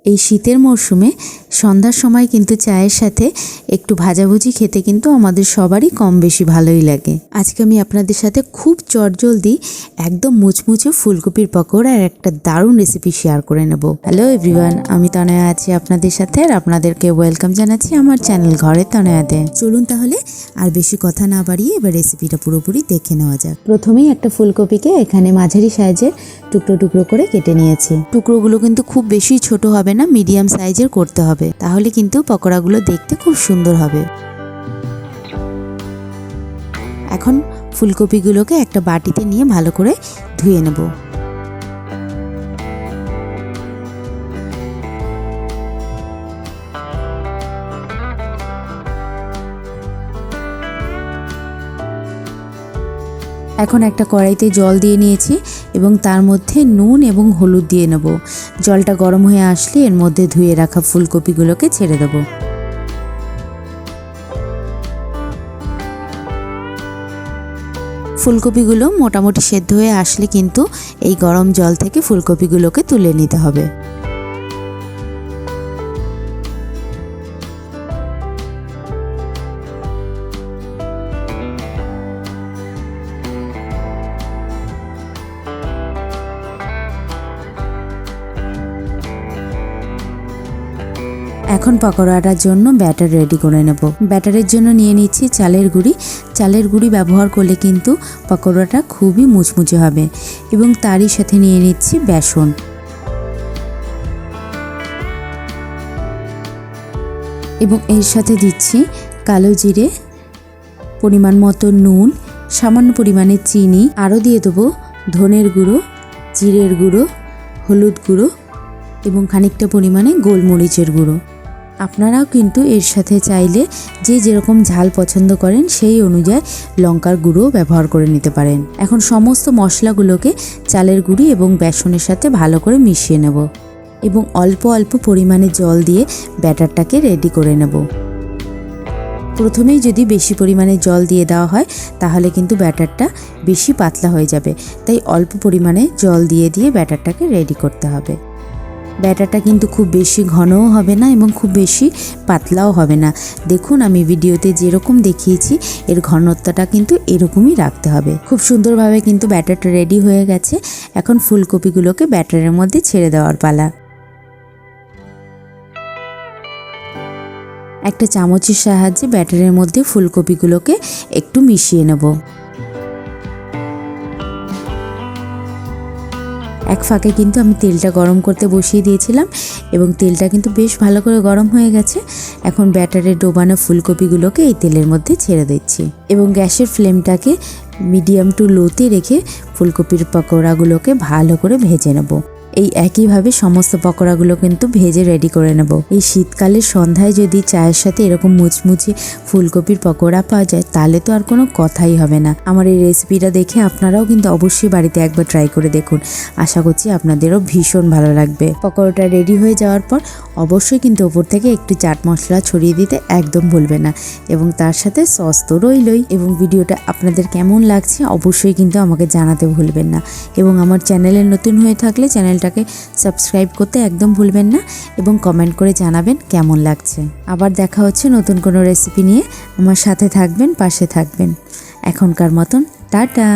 এই শীতের মরশুমে সন্ধ্যার সময় কিন্তু চায়ের সাথে একটু ভাজাভুজি খেতে কিন্তু আমাদের সবারই কম বেশি ভালোই লাগে। আজকে আমি আপনাদের সাথে খুব চটজলদি একদম মুচমুচে ফুলকপির পকোড়ার একটা দারুণ রেসিপি শেয়ার করে নেব। হ্যালো এভরিওয়ান, আমি তনয়া আছি আপনাদের সাথে আর আপনাদেরকে ওয়েলকাম জানাচ্ছি আমার চ্যানেল ঘরে তনয়াতে। চলুন তাহলে আর বেশি কথা না বাড়িয়ে এবার রেসিপিটা পুরোপুরি দেখে নেওয়া যাক। প্রথমেই একটা ফুলকপিকে এখানে মাঝারি সাইজের টুকরো টুকরো করে কেটে নিয়েছি। টুকরোগুলো কিন্তু খুব বেশি ছোট হবে না, মিডিয়াম সাইজের করতে হবে, তাহলে কিন্তু পকোড়াগুলো দেখতে খুব সুন্দর হবে। এখন ফুলকপিগুলোকে একটা বাটিতে নিয়ে ভালো করে ধুয়ে নেব। এখন একটা কড়াইতে জল দিয়ে নিয়েছি এবং তার মধ্যে নুন এবং হলুদ দিয়ে নেব। জলটা গরম হয়ে আসলে এর মধ্যে ধুয়ে রাখা ফুলকপিগুলোকে ছেড়ে দেব। ফুলকপিগুলো মোটামুটি সেদ্ধ হয়ে আসলে কিন্তু এই গরম জল থেকে ফুলকপিগুলোকে তুলে নিতে হবে। এখন পকোড়াটার জন্য ব্যাটার রেডি করে নেব। ব্যাটারের জন্য নিয়ে নিচ্ছি চালের গুঁড়ি। চালের গুঁড়ি ব্যবহার করলে কিন্তু পকোড়াটা খুবই মুচমুচে হবে এবং তারই সাথে নিয়ে নিচ্ছি বেসন। এবং এর সাথে দিচ্ছি কালো জিরে, পরিমাণ মতো নুন, সামান্য পরিমাণে চিনি, আরও দিয়ে দেবো ধনের গুঁড়ো, জিরের গুঁড়ো, হলুদ গুঁড়ো এবং খানিকটা পরিমাণে গোলমরিচের গুঁড়ো। আপনারাও কিন্তু এর সাথে চাইলে যে যেরকম ঝাল পছন্দ করেন সেই অনুযায়ী লঙ্কার গুঁড়ো ব্যবহার করে নিতে পারেন। এখন সমস্ত মশলাগুলোকে চালের গুঁড়ি এবং বেসনের সাথে ভালো করে মিশিয়ে নেব এবং অল্প অল্প পরিমাণে জল দিয়ে ব্যাটারটাকে রেডি করে নেব। প্রথমেই যদি বেশি পরিমাণে জল দিয়ে দেওয়া হয় তাহলে কিন্তু ব্যাটারটা বেশি পাতলা হয়ে যাবে, তাই অল্প পরিমাণে জল দিয়ে দিয়ে ব্যাটারটাকে রেডি করতে হবে। ব্যাটারটা কিন্তু খুব বেশি ঘনও হবে না এবং খুব বেশি পাতলাও হবে না। দেখুন আমি ভিডিওতে যেরকম দেখিয়েছি এর ঘনত্বটা কিন্তু এরকমই রাখতে হবে। খুব সুন্দরভাবে কিন্তু ব্যাটারটা রেডি হয়ে গেছে। এখন ফুলকপিগুলোকে ব্যাটারের মধ্যে ছেড়ে দেওয়ার পালা। একটা চামচের সাহায্যে ব্যাটারের মধ্যে ফুলকপিগুলোকে একটু মিশিয়ে নেব। এক ফাঁকে কিন্তু আমি তেলটা গরম করতে বসিয়ে দিয়েছিলাম এবং তেলটা কিন্তু বেশ ভালো করে গরম হয়ে গেছে। এখন ব্যাটারে ডোবানো ফুলকপিগুলোকে এই তেলের মধ্যে ছেড়ে দিচ্ছি এবং গ্যাসের ফ্লেমটাকে মিডিয়াম টু লোতে রেখে ফুলকপির পকোড়াগুলোকে ভালো করে ভেজে নেব। এই একইভাবে সমস্ত পকোড়াগুলো কিন্তু ভেজে রেডি করে নেব। এই শীতকালের সন্ধ্যায় যদি চায়ের সাথে এরকম মুচমুচে ফুলকপির পকোড়া পাওয়া যায় তাহলে তো আর কোনো কথাই হবে না। আমার এই রেসিপিটা দেখে আপনারাও কিন্তু অবশ্যই বাড়িতে একবার ট্রাই করে দেখুন। আশা করছি আপনাদেরও ভীষণ ভালো লাগবে। পকোড়াটা রেডি হয়ে যাওয়ার পর অবশ্যই কিন্তু ওপর থেকে একটু চাট মশলা ছড়িয়ে দিতে একদম ভুলবে না এবং তার সাথে সস তো রইলই। এবং ভিডিওটা আপনাদের কেমন লাগছে অবশ্যই কিন্তু আমাকে জানাতে ভুলবেন না এবং আমার চ্যানেলে নতুন হয়ে থাকলে চ্যানেলটাকে সাবস্ক্রাইব করতে একদম ভুলবেন না এবং কমেন্ট করে জানাবেন কেমন লাগছে। আবার দেখা হচ্ছে নতুন কোনো রেসিপি নিয়ে। আমার সাথে থাকবেন, পাশে থাকবেন। এখনকার মতন টাটা।